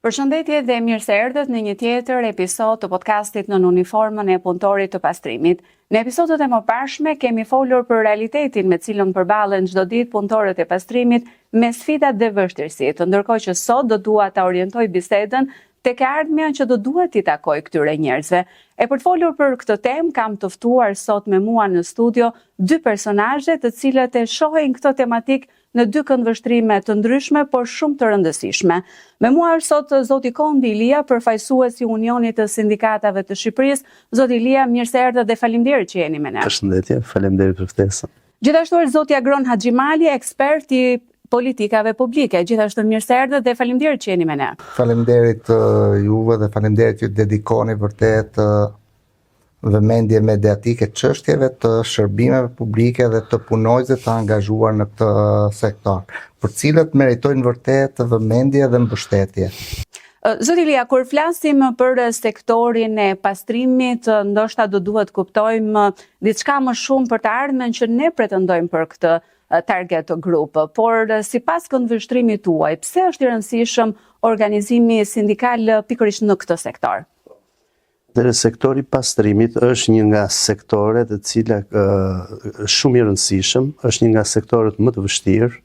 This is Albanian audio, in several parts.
Përshëndetje dhe mirë se erdhët në një tjetër episod të podcastit Nën uniformën e punëtorit të pastrimit. Në episodet e mëparshme kemi folur për realitetin me cilën përballen çdo ditë punëtorët e pastrimit me sfidat dhe vështirësitë, ndërkohë që sot do dua ta orientoj bisedën tek e ardhmja që do duhet t'i takoj këtyre njerëzve. E për të folur për këtë temë kam të ftuar sot me mua në studio dy personazhe të cilët e shohin këtë tematikë në dy këndvështrime të ndryshme, por shumë të rëndësishme. Me mua është sot zoti Kondi Ilia, përfaqësuesi i Unionit të Sindikatave të Shqipërisë. Zoti Ilia, mirë se erdhët dhe faleminderit që jeni me ne. Përshëndetje, faleminderit për ftesën. Gjithashtu është zoti Agron Haxhimali, ekspert i politikave publike. Gjithashtu mirë se erdhët dhe faleminderit që jeni me ne. Faleminderit juve dhe faleminderit që dedikoni vërtet vëmendje mediatike çështjeve të shërbimeve publike dhe të punojësve të angazhuar në këtë sektor, për cilët meritojnë vërtet vëmendje dhe mbështetje. Zoti Ilia, kur flasim për sektorin e pastrimit, ndoshta do duhet kuptojmë diçka më shumë për të ardhmen që ne pretendojmë për këtë target grup, por sipas këndvështrimit tuaj, pse është i rëndësishëm organizimi sindikal pikërisht në këtë sektor? Dhe sektori pastrimit është një nga sektoret e cila shumë i rëndësishëm, është një nga sektoret më të vështirë.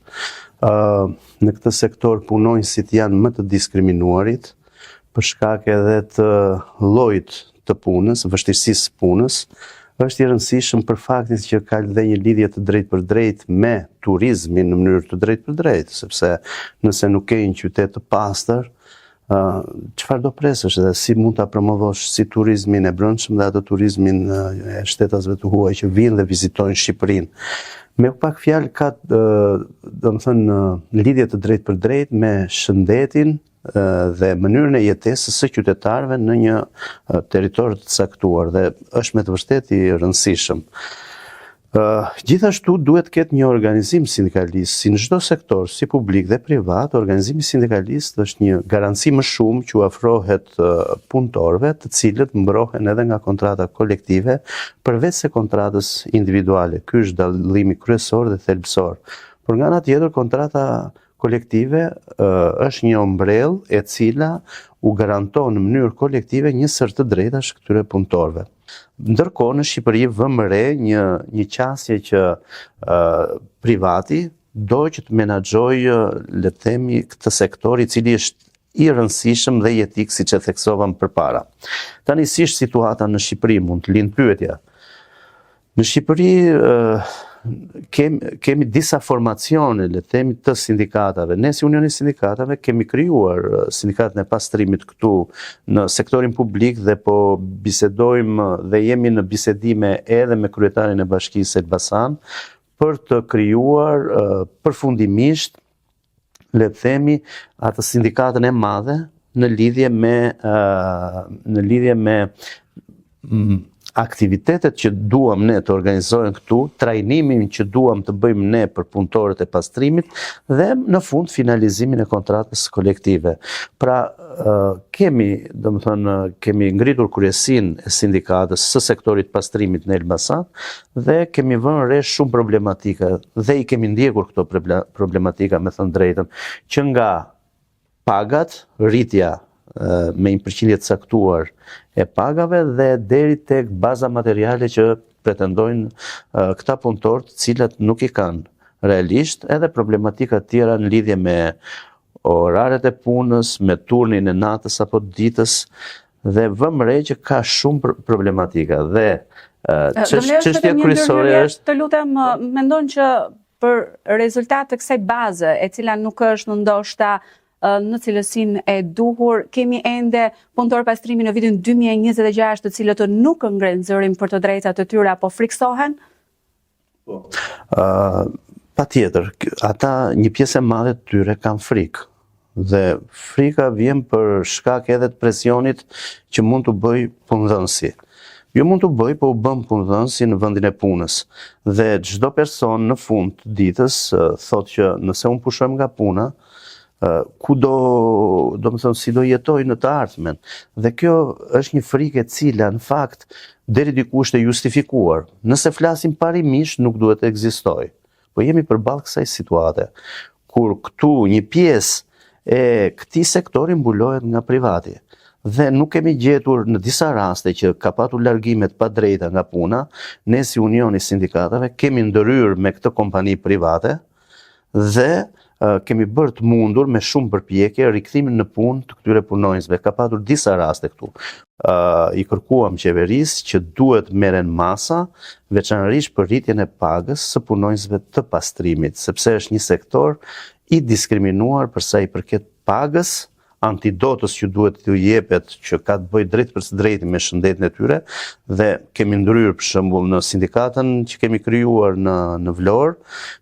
Në këtë sektor punonjësit janë më të diskriminuarit për shkak edhe të llojit të punës, vështirësisë punës. Është i rëndësishëm për faktin që ka dhe një lidhje të drejtë për drejtë me turizmin në mënyrë të drejtë për drejtë, sepse nëse nuk ke një qytet të pastër, çfarë do presësh dhe si mund ta promovosh si turizmin e brendshëm dhe atë turizmin e shtetasve të huaj që vinë dhe vizitojnë Shqipërinë. Me pak fjalë ka domethënë lidhje të drejtë për drejtë me shëndetin dhe mënyrën e jetesës së qytetarëve në një territor të caktuar dhe është me të vërtetë i rëndësishëm. Gjithashtu duhet ketë një organizim sindikalist, si në çdo sektor, si publik dhe privat. Organizimi sindikalist është një garanci më shumë që u afrohet punëtorëve, të cilët mbrohen edhe nga kontrata kolektive, përveç se kontratës individuale. Ky është dallimi kryesor dhe thelbësor. Por nga ana tjetër, kontrata kolektive është një ombrell e cila u garanton në mënyrë kolektive njësër të drejtash këtyre punëtorëve. Ndërkohë në Shqipëri vëmë re një qasje që privati do që të menaxhojë, le të themi, këtë sektor i cili është i rëndësishëm dhe jetik, siç e theksova më përpara. Tani si është situata në Shqipëri, mund të lind pyetja. Në Shqipëri kemi disa formacione, le të themi, të sindikatave. Ne si Unioni Sindikatave kemi krijuar sindikatën e pastrimit këtu në sektorin publik dhe po bisedojmë dhe jemi në bisedime edhe me kryetarin e Bashkisë Elbasan për të krijuar përfundimisht, le të themi, atë sindikatën e madhe në lidhje me aktivitetet që duam ne të organizojmë këtu, trajnimin që duam të bëjmë ne për punëtorët e pastrimit dhe në fund finalizimin e kontratës kolektive. Pra kemi ngritur kryesinë e sindikatës së sektorit pastrimit në Elbasan dhe kemi vënë re shumë problematika dhe i kemi ndjekur këto problematika, me thënë drejtën, që nga pagat, rritja me një përqindje të caktuar e pagave dhe deri tek baza materiale që pretendojnë këta punëtorë, të cilat nuk i kanë realisht, edhe problematika të tjera në lidhje me oraret e punës, me turnin e natës apo ditës, dhe vëmë re që ka shumë problematika dhe çështja kryesore është. Të lutem, mendon që për rezultat të kësaj baze, e cila nuk është ndoshta në cilësinë e duhur, kemi ende punëtor pastrimi në vitin 2026 të cilët nuk ngrenë zërin për të drejtat të tyre apo friksohen? Patjetër, ata një pjesë e madhe të tyre kanë frikë. Dhe frika vjen për shkak edhe të presionit që mund të bëj punëdhënësi. Jo mund të bëj, po u bën punëdhënësi në vendin e punës. Dhe çdo person në fund të ditës thotë që nëse unë pushojmë nga puna, ku do më thënë si do jetoj në të ardhmen. Dhe kjo është një frikë e cila në fakt deri diku është e justifikuar. Nëse flasim parimisht nuk duhet të ekzistojë. Po jemi përballë kësaj situate, kur këtu një pjesë e këtij sektori mbulohet nga privati. Dhe nuk kemi gjetur në disa raste që ka patur largimet pa drejta nga puna, ne si Unioni Sindikatave kemi ndërhyrë me këtë kompani private dhe kemi bërë të mundur me shumë përpjekje rikthimin në punë të këtyre punonjësve. Ka patur disa raste këtu. I kërkuam qeverisë që duhet merren masa, veçanërisht për rritjen e pagës së punonjësve të pastrimit, sepse është një sektor i diskriminuar për sa i përket pagës, antidotës që duhet t'u jepet, që ka të bëjë drejt për së drejti me shëndetin e tyre, dhe kemi ndryrë për shembull në sindikatën që kemi krijuar në Vlorë,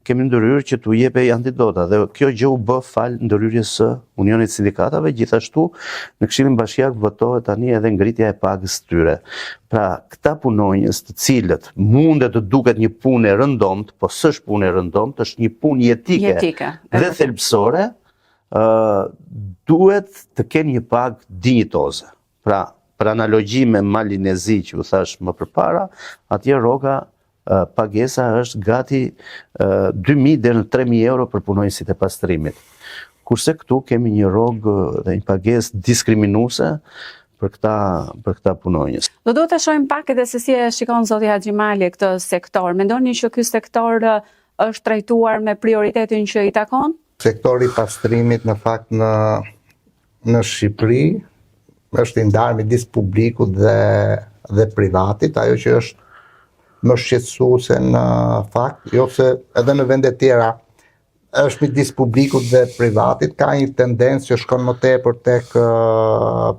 kemi ndryrë që t'u jepej antidota, dhe kjo gjë u bë fal ndërhyrjes së Unionit të Sindikatave, gjithashtu në Këshillin Bashkiak votohet tani edhe ngritja e pagës së tyre. Pra, këta punonjës të cilët mundet të duket një punë e rëndomt, po s'është punë e rëndomt, është një punë jetike dhe thelbësore, duhet të kenë një pagë dinjitoze. Pra, për analogji me Malinezi që u thash më përpara, atje rroga pagesa është gati 2.000 deri në 3.000 euro për punonjësit e pastrimit. Kurse këtu kemi një rrogë dhe një pagesë diskriminuese për këta punonjës. Do duhet të shohim pak edhe se si e shikon zoti Haxhimali këtë sektor. Mendoni që ky sektor është trajtuar me prioritetin që i takon? Sektori pastrimit në fakt në Shqipëri është i ndarë midis publikut dhe privatit, ajo që është më shqetësuese në fakt, jo se edhe në vende tjera është midis publikut dhe privatit, ka një tendencë që shkon më tepër tek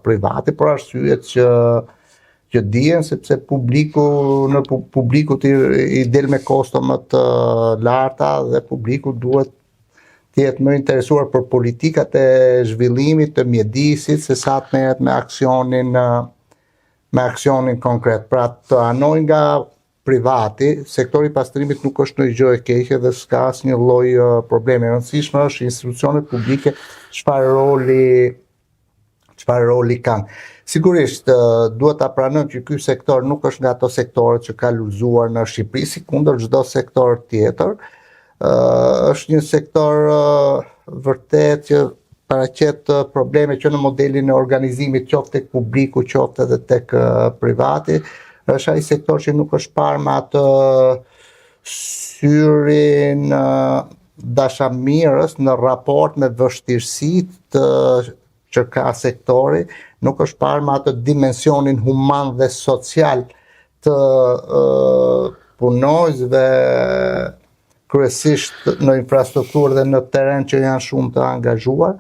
privati, por arsyet që dihen sepse në publikut i del me kosto më të larta dhe publiku duhet të jetë më interesuar për politikat e zhvillimit të mjedisit se sa të merret me aksionin konkret. Pra të anoj nga privati, sektori pastrimit nuk është në gjë e keqe dhe s'ka asnjë lloj problemi. E rëndësishme është institucionet publike çfarë roli kanë. Sigurisht, duhet ta pranojmë që ky sektor nuk është nga ato sektorët që ka luzuar në Shqipëri, si kundër çdo sektor tjetër. Është një sektor vërtet që paraqet probleme që në modelin e organizimit qoftë tek publiku, qoftë edhe tek privati. Është ai sektor që nuk është parë me atë syrin dashamirës në raport me vështirësitë që ka sektori, nuk është parë me atë dimensionin human dhe social të punonjësve, kryesisht në infrastrukturë dhe në terren që janë shumë të angazhuar,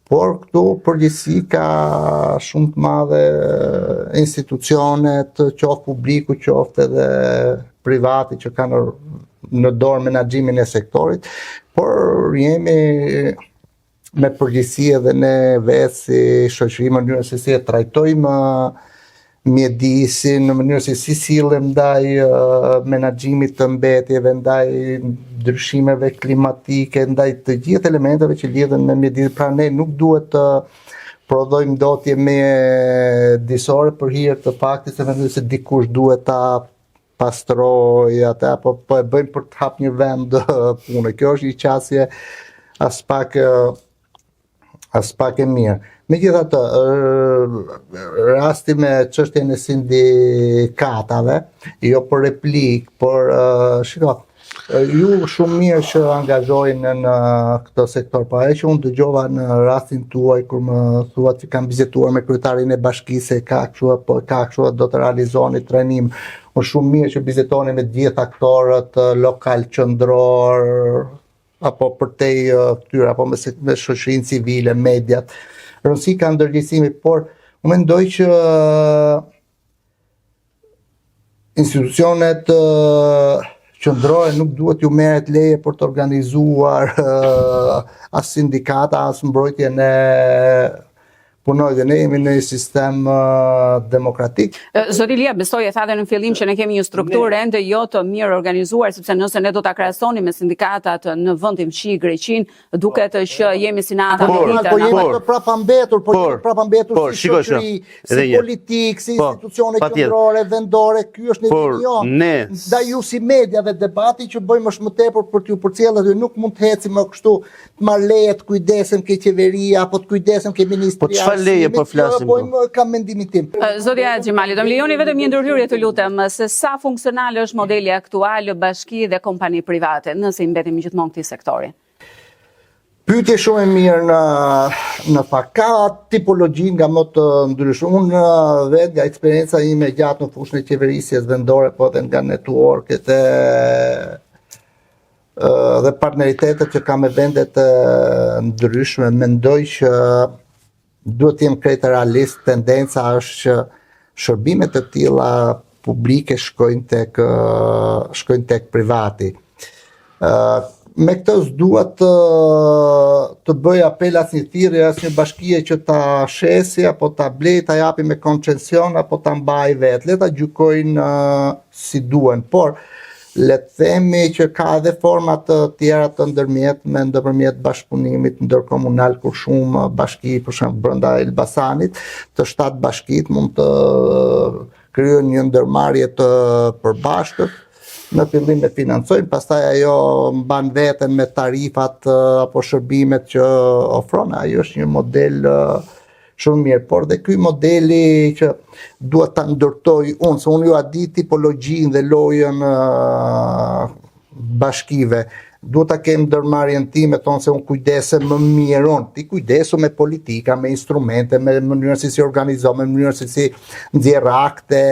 por këtu përgjithësi ka shumë të madhe institucionet, qoftë publiku, qoftë edhe privati që kanë në dorë menaxhimin e sektorit, por jemi me përgjithësi edhe ne vetë si shoqëri në mënyrën se si e trajtojmë mjedisin, në mënyrë se si sillim ndaj menaxhimit të mbetjeve, ndaj ndryshimeve klimatike, ndaj të gjithë elementeve që lidhen me mjedisin. Pra ne nuk duhet të prodhojmë dotje me disore për hir të faktit se mendoj se dikush duhet ta pastroj atë, apo po e bëjmë për të hap një vend pune. Kjo është një qasje as pak e mirë. Megjithatë, rasti me çështjen e sindikatave, jo për replik, por shiko, ju shumë mirë që angazhojnë në këtë sektor, po ajo që unë dëgjova në rastin tuaj kur më thuat që kanë bizetuar me kryetarin e bashkisë, ka kështu do të realizoni trajnim. Unë shumë mirë që bizetoni me gjithë aktorët lokal qendror apo përtej këtyre apo me shoqërinë civile, mediat. Rëndësi ka ndërgjegjësimi, por unë mendoj që institucionet qendrore nuk duhet ju merret leje për të organizuar as sindikata, as mbrojtjen e punoj dhe ne jemi në një sistem demokratik. Zoti Ilia, besoj e tha dhe në fillim që ne kemi një strukturë ende jo të mirë organizuar, sepse nëse ne do ta krahasoni me sindikatat në vendin fshi Greqin, duket që jemi si nata me ditën. Po jemi të prapambetur, si shoqëri, si politik, si institucione qendrore, vendore, ky është një milion. Ndaj ju si media dhe debati që bëjmë është më tepër për t'ju përcjellë dhe nuk mund të ecim më kështu të marr leje, të kujdesem ke qeveria apo të kujdesem ke ministria. Leje po flasim. Kam mendimin tim. Zotja Xhimali, do më lejoni vetëm një ndërhyrje të lutem, se sa funksional është modeli aktual bashki dhe kompani private, nëse i mbetemi gjithmonë këtij sektori? Pyetje shumë e mirë në fakt. Ka tipologji nga më të ndryshme. Unë vetë nga eksperjenca ime gjatë në fushën e qeverisjes vendore, po edhe nga networket dhe partneritetet që kam me vendet ndryshme, mendoj që duhet të jem krejt realist. Tendenca është që shërbimet e tilla publike shkojnë tek privati. Me këtë s'duhet të bëj apel as një thirrje as një bashkie që ta shesi apo ta blej, ta japi me koncesion apo ta mbaj vetë. Le ta gjykojnë si duhen, por le të themi që ka edhe forma të tjera të ndërmjetme nëpërmjet bashkëpunimit ndërkomunal, kur shumë bashki, për shembull brenda Elbasanit, të 7 bashkit mund të krijojnë një ndërmarrje të përbashkët. Në fillim e financojnë, pastaj ajo mban veten me tarifat apo shërbimet që ofron. Ajo është një model shumë mirë, por dhe ky modeli që duhet ta ndërtoj unë, se unë ju a di tipologjinë dhe lojën bashkive. Duhet ta kem ndërmarrjen time, thonë se unë kujdesem më mirë, ti kujdesu me politika, me instrumente, me mënyrën si organizohem, me mënyrën si nxjerr akte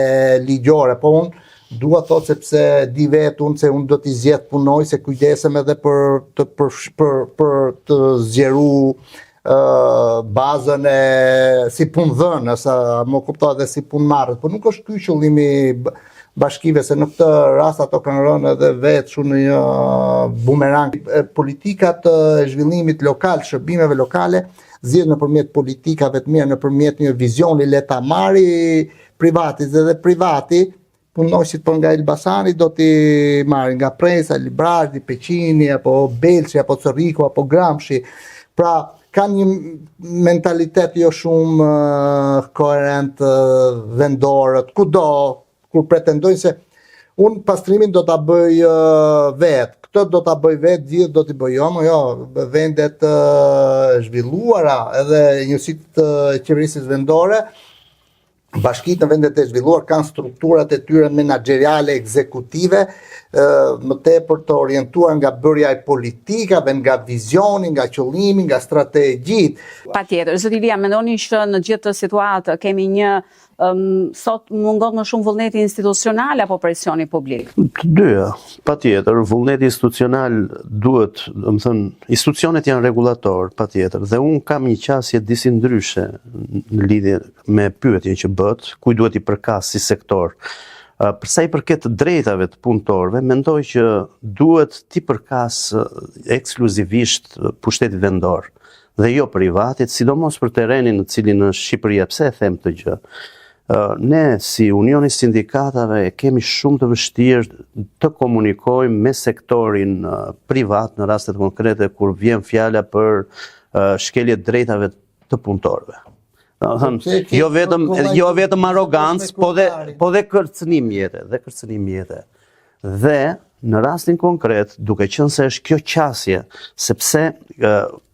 ligjore, po unë dua thot sepse di vetë unë se unë do t'i zgjedh punoj, se kujdesem edhe për të zgjeru bazën e si punëdhënës, më kuptoj edhe si punëmarrës, por nuk është ky qëllimi bashkive, se në këtë rast ato kanë rënë edhe vetë shumë në një bumerang. Politikat e zhvillimit lokal, shërbimeve lokale, zgjidhen nëpërmjet politikave të mira, nëpërmjet një vizioni le ta marri privati, dhe privati punonësit për nga Elbasani do t'i marrin nga Presa, Librardi, Peqini, apo Belçi, apo Corriku, apo Gramshi. Pra, kanë një mentalitet jo shumë koherent vendorët, kudo, kur pretendojnë se unë pastrimin do ta bëj vetë, këtë do ta bëj vetë, gjithë do t'i bëj jo, vendet zhvilluara, edhe njësitë qeverisjes vendore, bashkitë në vendet e zhvilluar kanë strukturat e tyre menaxheriale, ekzekutive, më tepër të orientuar nga bërja e politikave, nga vizioni, nga qëllimi, nga strategjit. Patjetër, zoti Ilia, mendoni që në gjithë të situatë kemi një sot mungon më shumë vullneti institucional apo presioni publik? Të dyja, patjetër, vullneti institucional duhet, do të thënë, institucionet janë rregullator, patjetër, dhe unë kam një qasje disi ndryshe në lidhje me pyetjen që bëhet, kuj duhet i përkas si sektor. Përsa i përket drejtave të punëtorëve, mendoj që duhet t'i përkas ekskluzivisht pushtetit vendor dhe jo privatit, sidomos për terrenin në cilin në Shqipëria. Pse e them këtë gjë? Ne si Unioni Sindikatave kemi shumë të vështirë të komunikojmë me sektorin privat në rastet konkrete kur vjen fjala për shkelje drejtave të punëtorëve. Jo vetëm arrogancë, po dhe kërcënim jete. Dhe në rastin konkret, duke qenë se është kjo qasje, sepse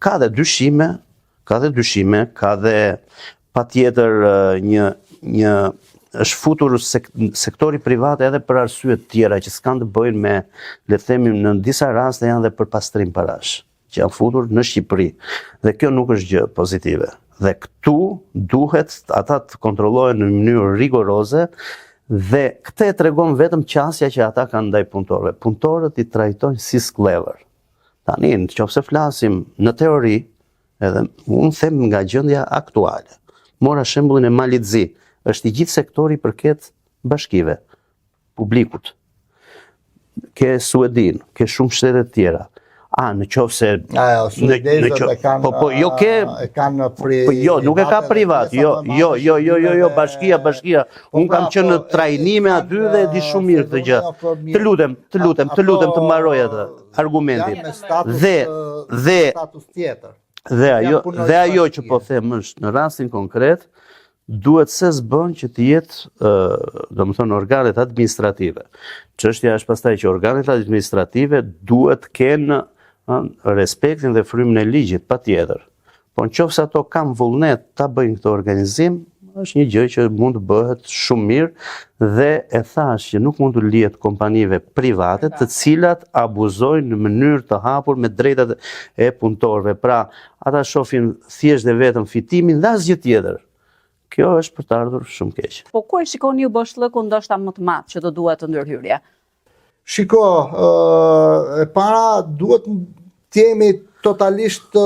ka dhe dyshime, ka dhe patjetër një është futur sektori privat edhe për arsye të tjera që s'kan të bëjnë me, le të themi, në disa raste janë dhe për pastrim parash, që janë futur në Shqipëri. Dhe kjo nuk është gjë pozitive. Dhe këtu duhet ata të kontrollohen në mënyrë rigoroze dhe këtë e tregon vetëm qasja që ata kanë ndaj punëtorëve. Punëtorët i trajtojnë si sklever. Tani, nëse flasim në teori, edhe unë them nga gjendja aktuale. Mora shembullin e Malitzi, është i gjithë sektori përket bashkive, publikut. Ke Suedin, ke shumë shtete tjera. Në qoftë se nuk e ka privat, jo, bashkia. Unë kam qenë në trajnime aty dhe e di shumë mirë këtë gjë. Të lutem të mbaroj atë argumentin. Dhe ajo që po them është në rastin konkret, duhet se s'bën që të jetë, domethënë, organet administrative. Çështja është pastaj që organet administrative duhet kenë respektin dhe frymën e ligjit, patjetër. Po nëse ato kanë vullnet ta bëjnë këtë organizim, është një gjë që mund të bëhet shumë mirë dhe e thash që nuk mund të lihet kompanive private të cilat abuzojnë në mënyrë të hapur me drejtat e punëtorëve. Pra, ata shohin thjesht dhe vetëm fitimin dhe asgjë tjetër. Kjo është për të ardhur shumë keq. Po ku e shikoni ju BSHLL-ku ndoshta më të madh që do duhet të ndërhyrje? Shiko, e para duhet të jemi totalisht të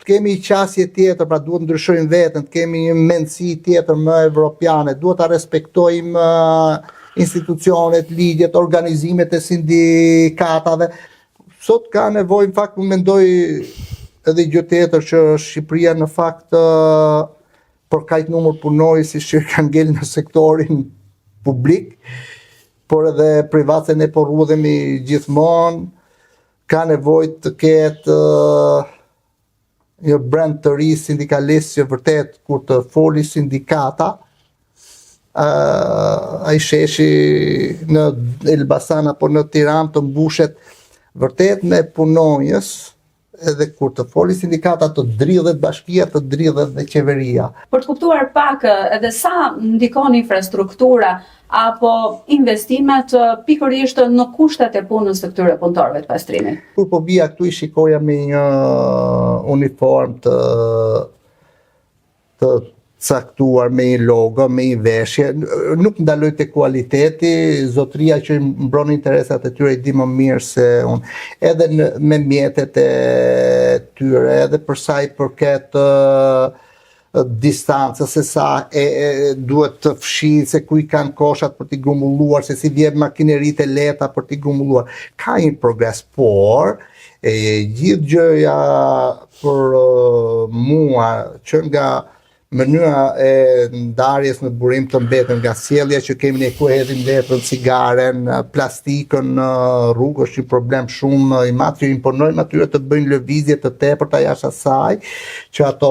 kemi qasje tjetër, pra duhet ndryshojmë veten, të kemi një mendësi tjetër më evropiane, duhet ta respektojmë institucionet, ligjet, organizimet e sindikatave. Sot ka nevojë, në fakt, mendoj edhe gjë tjetër që Shqipëria në fakt për kaq numër punonjësish që kanë ngel në sektorin publik, por edhe privat se ne po rrudhemi gjithmonë, ka nevojë të ketë një brand të ri sindikalist që vërtet kur të foli sindikata, ai sheshi në Elbasan apo në Tiranë të mbushet vërtet me punonjës, edhe kur të foli sindikata të dridhet bashkia, të dridhet dhe qeveria. Për të kuptuar pak edhe sa ndikon infrastruktura apo investimet pikërisht në kushtet e punës së këtyre punëtorëve të pastrimit. Kur po vija këtu i shikoja me një uniform të caktuar, me një logo, me një veshje, nuk ndaloj te kualiteti, zotëria që mbron interesat e tyre i di më mirë se unë. Edhe me mjetet e tyre, edhe për sa i përket distancës, se sa duhet të fshin, se ku i kanë koshat për t'i grumbulluar, se si vjen makineritë e lehta për t'i grumbulluar. Ka një progres, por gjithë gjëja për mua që nga mënyra e ndarjes në burim të mbetën nga sjellja që kemi ne ku hedhim letrën, cigaren, plastikën në rrugë, është një problem shumë i madh që imponojmë atyre të bëjnë lëvizje të tepërta jashtë asaj që ato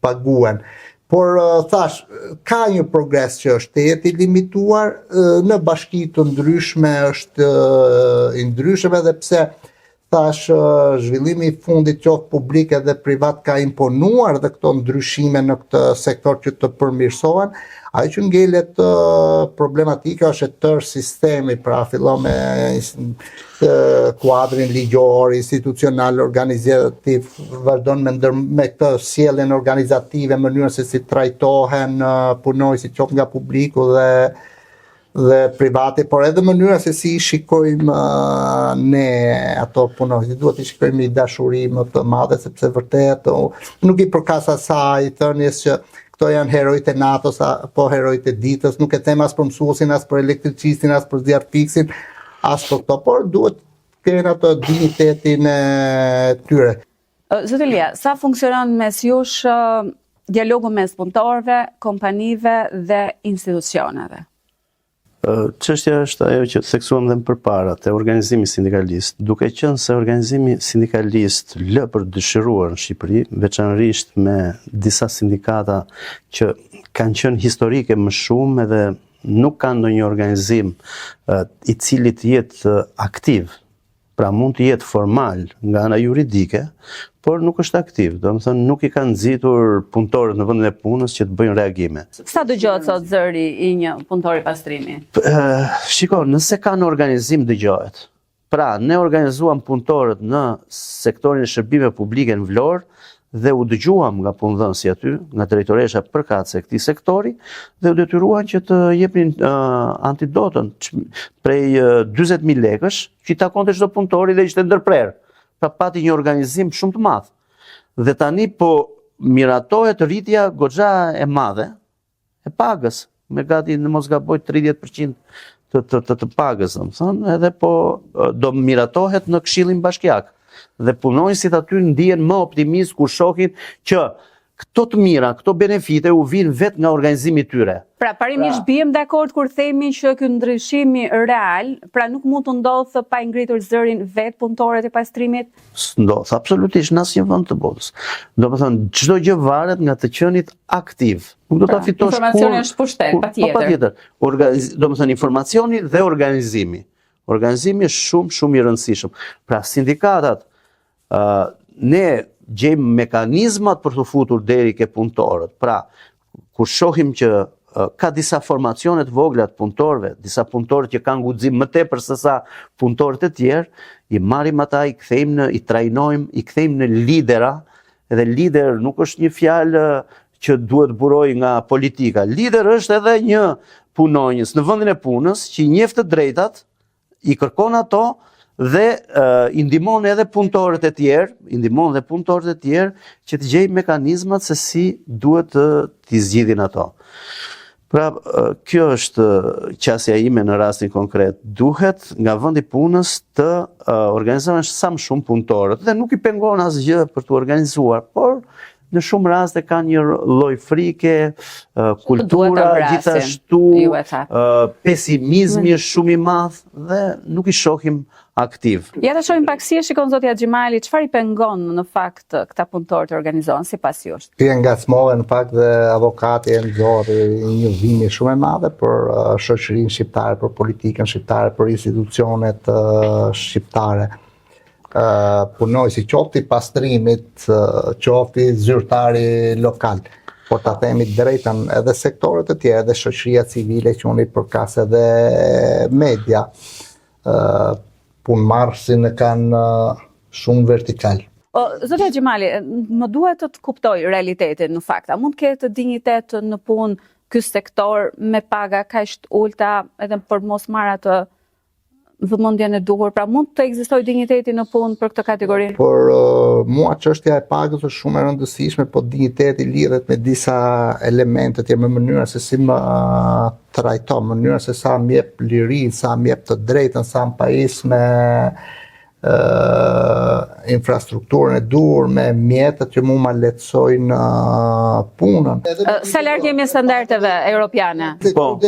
paguhen. Por thash, ka një progres që është i limituar, në bashki të ndryshme është i ndryshme edhe pse thash zhvillimi i fundit qoftë publik edhe privat ka imponuar dhe këto ndryshime në këtë sektor që të përmirësohen, ajo që ngelet problematika është tërë sistemi, pra fillon me kuadrin ligjor, institucional, organizativ, vazhdon me këtë sjelljen organizative, mënyrën se si trajtohen punonjësit qoftë nga publiku dhe privati, por edhe mënyra se si shikojmë ne ato punonjësit, duhet i shikojmë i dashuri më të madhe, sepse vërtet nuk i përkas asaj thënies që këto janë herojt e NATO-s apo herojt e ditës, nuk e them as për mësuesin, as për elektricistin, as për zjarrfiksin, as për këto, por duhet kenë ato dignitetin e tyre. Zoti Ilia, sa funksionon mes jush dialogu mes punëtorëve, kompanive dhe institucioneve? Çështja është ajo që theksuam dhe më përpara, te organizimi sindikalist. Duke qenë se organizimi sindikalist lë për dëshiruar në Shqipëri, veçanërisht me disa sindikata që kanë qenë historike më shumë edhe nuk kanë ndonjë organizim i cili të jetë aktiv. Pra mund të jetë formal nga ana juridike, por nuk është aktiv. Domethënë nuk i kanë nxitur punëtorët në vendin e punës që të bëjnë reagime. Sa dëgjohet sot zëri i një punëtori pastrimi? Shiko, nëse kanë organizim dëgjohet. Pra, ne organizuam punëtorët në sektorin e shërbimeve publike në Vlorë dhe u dëgjuam nga punëdhënësi aty, nga drejtoresha përkatëse e këtij sektori dhe u detyruan që të jepnin antidotën prej 40.000 lekësh që i takonte çdo punëtori dhe ishte ndërprer. Pra pati një organizim shumë të madh. Dhe tani po miratohet rritja goxha e madhe e pagës. me gati në mos gaboj 30% të pagës, edhe po do miratohet në Këshillin Bashkiak. Dhe punonjësit aty ndihen më optimist kur shohin që këto të mira, këto benefite u vinë vetë nga organizimi i tyre. Pra, parimisht bijem dakord kur themi që ky ndryshimi real, pra nuk mund të ndodhë pa i ngritur zërin vetë punëtorët e pastrimit? S'ndodh, absolutisht në asnjë vend të botës. Domethënë çdo gjë varet nga të qenit aktiv. Nuk do ta fitosh informacioni është pushtet, patjetër. Domethënë informacioni dhe organizimi. Organizimi është shumë i rëndësishëm. Pra sindikatat ne gjejmë mekanizmat për të futur deri ke punëtorët. Pra, kur shohim që ka disa formacione të vogla të punëtorëve, disa punëtorë që kanë guxim më tepër se sa punëtorët e tjerë, i marrim ata, i kthejmë i trajnojmë, i kthejmë në lidera, edhe lider nuk është një fjalë që duhet buroj nga politika. Lider është edhe një punonjës në vendin e punës që i njeh të drejtat, i kërkon ato dhe i ndihmon edhe punëtorët e tjerë, që të gjejnë mekanizmat se si duhet t'i zgjidhin ato. Pra, kjo është qasja ime në rastin konkret. Duhet nga vendi i punës të organizohen sa më shumë punëtorët dhe nuk i pengon asgjë për të organizuar, por në shumë raste ka një lloj frike, kultura gjithashtu, pesimizmi është shumë i madh dhe nuk i shohim aktiv. Ja të shohim pak si e shikon zotja Xhimali, çfarë i pengon në fakt këta punëtorë të organizohen sipas jush? Ti e ngacmove në fakt dhe avokati e nxorri një vini shumë e madhe për shoqërinë shqiptare, për politikën shqiptare, për institucionet shqiptare. Punojësi qofti pastrimit, qofti zyrtari lokal, por ta themi drejtën edhe sektorët e tjerë, edhe shoqëria civile që unë i përkas edhe media, punëmarrësin e kanë shumë vertikal. Zotja Xhimali, më duhet të kuptoj realitetin në fakt. A mund të ketë dinjitet në punë ky sektor me paga kaq të ulta edhe për mos marrë atë vëmendjen e duhur, pra mund të ekzistojë dinjiteti në punë për këtë kategori? Por mua çështja e pagës është shumë e rëndësishme, po dinjiteti lidhet me disa elemente të mënyra se si më trajton, mënyra se sa më jep liri, sa më jep të drejtën, sa më pajis me infrastrukturën e duhur, me mjetët që mu ma lehtësojnë punën. Sa larg jemi standardeve europiane? Po,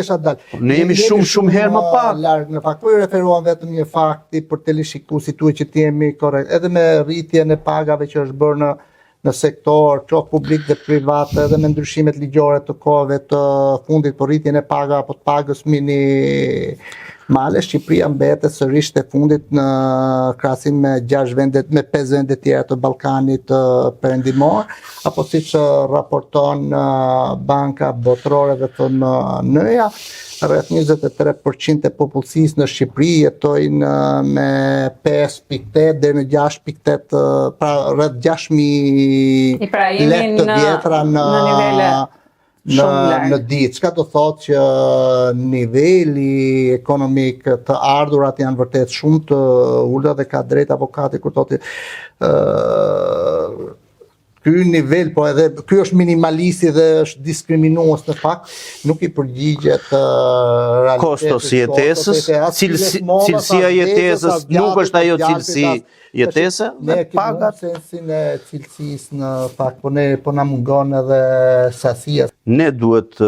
ne jemi shumë herë më pak. Në fakt, po i referuam vetëm një fakti për të lishikuesi tuaj që ti jemi korrekt, edhe me rritjen e pagave që është bërë në sektor, qoftë publik dhe privat, edhe me ndryshimet ligjore të kohëve të fundit për rritjen e pagave apo të pagës minimale, Shqipëria mbetet sërish të fundit në krahasim me 5 vende tjera të Ballkanit perëndimor, apo siç raporton Banka Botërore dhe thon NEA, rreth 23% e popullsisë në Shqipëri jetojnë me 5.8 deri në 6.8, pra rreth 6.000 lekë të vjetra në ditë. Çka do thotë që niveli ekonomik të ardhurat janë vërtet shumë të ulta dhe ka drejt avokati kur thotë ky nivel, po edhe ky është minimalisti dhe është diskriminues në fakt, nuk i përgjigjet realitetit. Kostos i jetesës, cilësia e jetesës nuk është ajo cilësi jetese, dhe pagat sensin e cilësisë në fakt, po na mungon edhe sasia. Ne duhet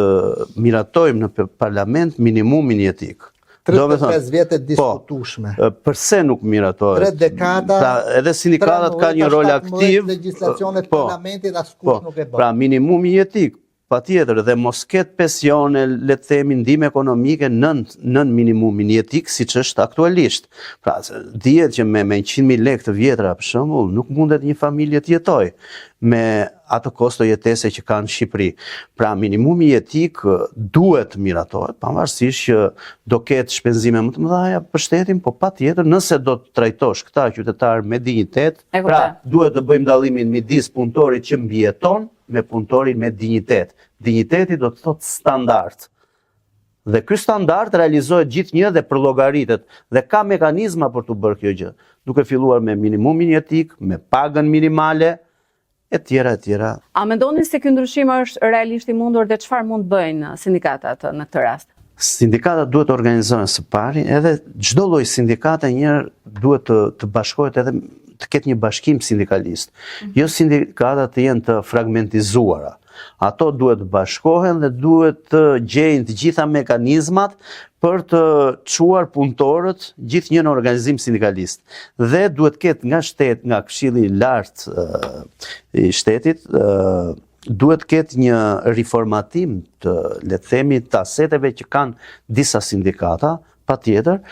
miratojmë në parlament minimumin jetik. 35 vjetë diskutueshme. Përse nuk miratohet? 3 dekada. Edhe sindikatat kanë një rol aktiv. Legjislacionet parlamentit askush nuk e bën. Pra minimumi jetik, patjetër, dhe mos ketë pensione, le të themi ndihmë ekonomike nën minimumin jetik siç është aktualisht. Pra dihet që me 100.000 lekë të vjetra për shembull nuk mundet një familje të jetojë me ato kosto jetese që kanë në Shqipëri. Pra minimumi jetik duhet miratohet, pavarësisht që do ketë shpenzime më të mëdha për shtetin, po patjetër nëse do të trajtosh këta qytetarë me dinjitet, pra duhet të bëjmë dallimin midis punëtorit që mbijeton me punëtorin me dinjitet. Dinjiteti do të thotë standard. Dhe ky standard realizohet gjithnjë dhe përllogaritet dhe ka mekanizma për të bërë kjo gjë, duke filluar me minimumin jetik, me pagën minimale, e tjera e tjera. A mendoni se ky ndryshim është realisht i mundur dhe çfarë mund bëjnë sindikatat në këtë rast? Sindikatat duhet të organizohen së pari, edhe çdo lloj sindikate njëherë duhet të bashkohet edhe të ketë një bashkim sindikalist. Jo sindikatat të jenë të fragmentizuara. Ato duhet të bashkohen dhe duhet të gjejnë të gjitha mekanizmat për të çuar punëtorët gjithnjë në organizim sindikalist. Dhe duhet ketë nga Këshilli i Lartë i shtetit, duhet ketë një riformatim të, le të themi, të aseteve që kanë disa sindikata, patjetër,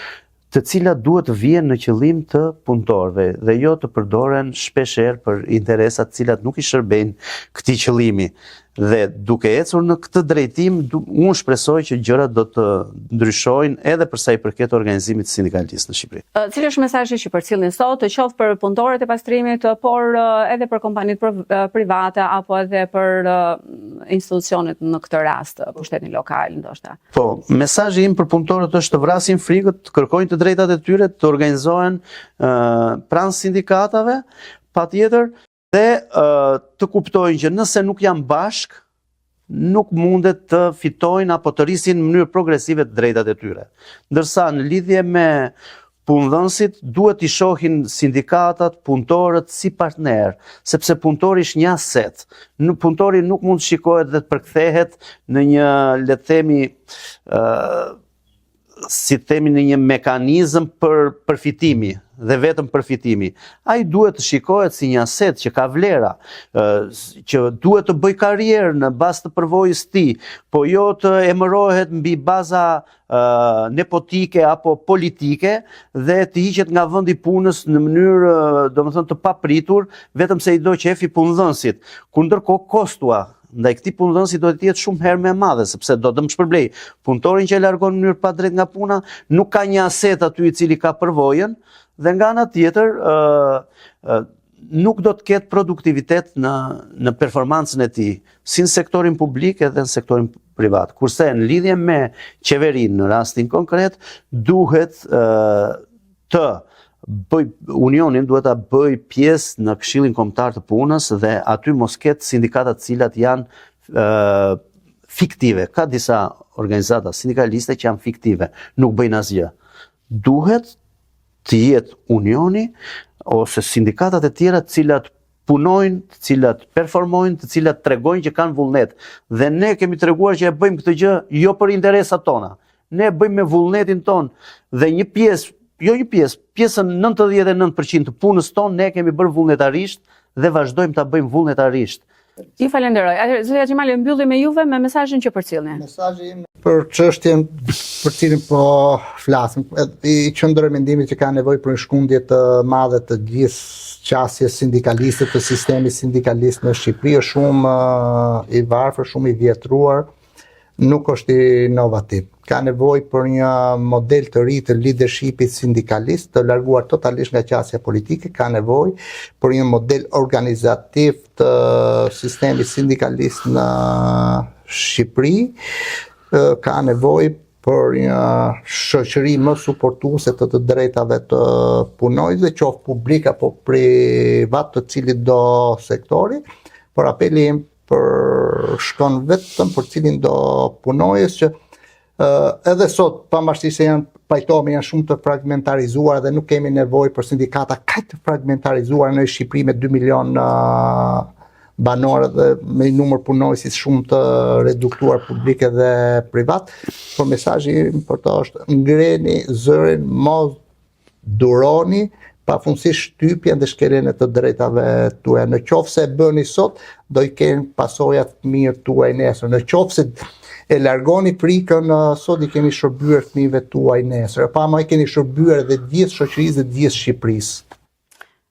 të cilat duhet të vijnë në qëllim të punëtorëve dhe jo të përdoren shpeshherë për interesat të cilat nuk i shërbejnë këtij qëllimi. Dhe duke ecur në këtë drejtim, unë shpresoj që gjërat do të ndryshojnë edhe për sa i përket organizimit sindikalist në Shqipëri. Cili është mesazhi që përcjellni sot, qoftë për punëtorët e pastrimit, por edhe për kompanitë private apo edhe për institucionet në këtë rast, pushtetin lokal ndoshta? Po, mesazhi im për punëtorët është të vrasin frikët, të kërkojnë të drejtat e tyre, të organizohen pranë sindikatave, patjetër, dhe të kuptojnë që nëse nuk janë bashk, nuk mundet të fitojnë apo të rrisin në mënyrë progresive të drejtat e tyre. Ndërsa në lidhje me punëdhënësit duhet i shohin sindikatat, punëtorët si partner, sepse punëtori është një aset. Punëtori nuk mund të shikohet dhe të përkthehet në një, le të themi, si themi, në një mekanizëm për përfitimi dhe vetëm përfitimi. Ai duhet të shikohet si një aset që ka vlera, që duhet të bëj karrierë në bazë të përvojës së tij, po jo të emërohet mbi baza nepotike apo politike dhe të hiqet nga vendi i punës në mënyrë, domethënë, të papritur, vetëm se i do qefi punëdhënësit. Ku ndërkohë kostua ndaj këtij punëdhënësi do të jetë shumë herë më e madhe, sepse do të shpërblej punëtorin që e largon në mënyrë pa drejt nga puna, nuk ka një aset aty i cili ka përvojën, dhe nga ana tjetër nuk do të ketë produktivitet në performancën e tij, si në sektorin publik edhe në sektorin privat. Kurse në lidhje me qeverinë në rastin konkret, duhet Unionin duhet ta bëj pjesë në Këshillin Kombëtar të Punës dhe aty mos ketë sindikata të cilat janë fiktive. Ka disa organizata sindikaliste që janë fiktive, nuk bëjnë asgjë. Duhet të jetë Unioni ose sindikatat e tjera të cilat punojnë, të cilat performojnë, të cilat tregojnë që kanë vullnet. Dhe ne kemi treguar që e bëjmë këtë gjë jo për interesat tona. Ne e bëjmë me vullnetin ton dhe një pjesë, jo një pjesë, pjesën 99% të punës tonë ne kemi bërë vullnetarisht dhe vazhdojmë ta bëjmë vullnetarisht. Ju falenderoj. Atëherë, zotja Xhemali, mbyllim me juve me mesazhin që përcjellni. Mesazhi im për çështjen për cilin po flasim, i qëndroj mendimit që ka nevojë për një shkundje të madhe të gjithë qasjes sindikaliste të sistemit sindikalist në Shqipëri, është shumë i varfër, shumë i vjetruar, nuk është inovativ. Ka nevojë për një model të ri të leadershipit sindikalist, të larguar totalisht nga qasja politike, ka nevojë për një model organizativ të sistemit sindikalist në Shqipëri, ka nevojë për një shoqëri më suportuese të drejtave të punojësve, qoftë publik apo privat, të cilit do sektori, por apeli im shkon vetëm për cilin do punojës që edhe sot, pavarësisht se janë shumë të fragmentarizuar dhe nuk kemi nevojë për sindikata kaq të fragmentarizuar në Shqipëri me 2 milion banorë dhe me një numër punojësis shumë të reduktuar publike dhe privat, por mesazhi për to është ngreni zërin, mos duroni pafundësisht shtypjen dhe shkeljen e të drejtave tuaja. Në qoftë se e bëni sot, do i kenë pasojat mirë tuaj nesër. Në qoftë se e largoni frikën, sot i keni shërbyer fëmijëve tuaj nesër. Pa më i keni shërbyer edhe gjithë shoqërisë dhe gjithë Shqipërisë.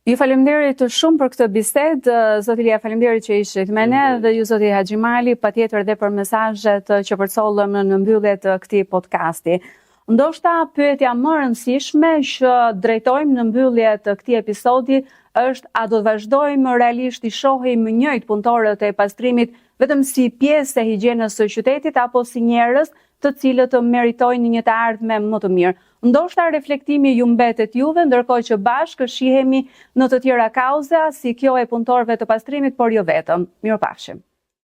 Ju faleminderit shumë për këtë bisedë, zoti Ilia, faleminderit që ishit me ne dhe ju zoti Xhemali, patjetër edhe për mesazhet që përcollëm në mbyllje të këtij podcasti. Ndoshta pyetja më e rëndësishme që drejtojmë në mbyllje të këtij episodi është a do të vazhdojmë realisht i shohim njëjt punëtorët e pastrimit vetëm si pjesë e higjienës së qytetit apo si njerëz të cilët të meritojnë një të ardhme më të mirë. Ndoshta reflektimi ju mbetet juve, ndërkohë që bashkë shihemi në të tjera kauza si kjo e punëtorëve të pastrimit, por jo vetëm. Mirupafshim.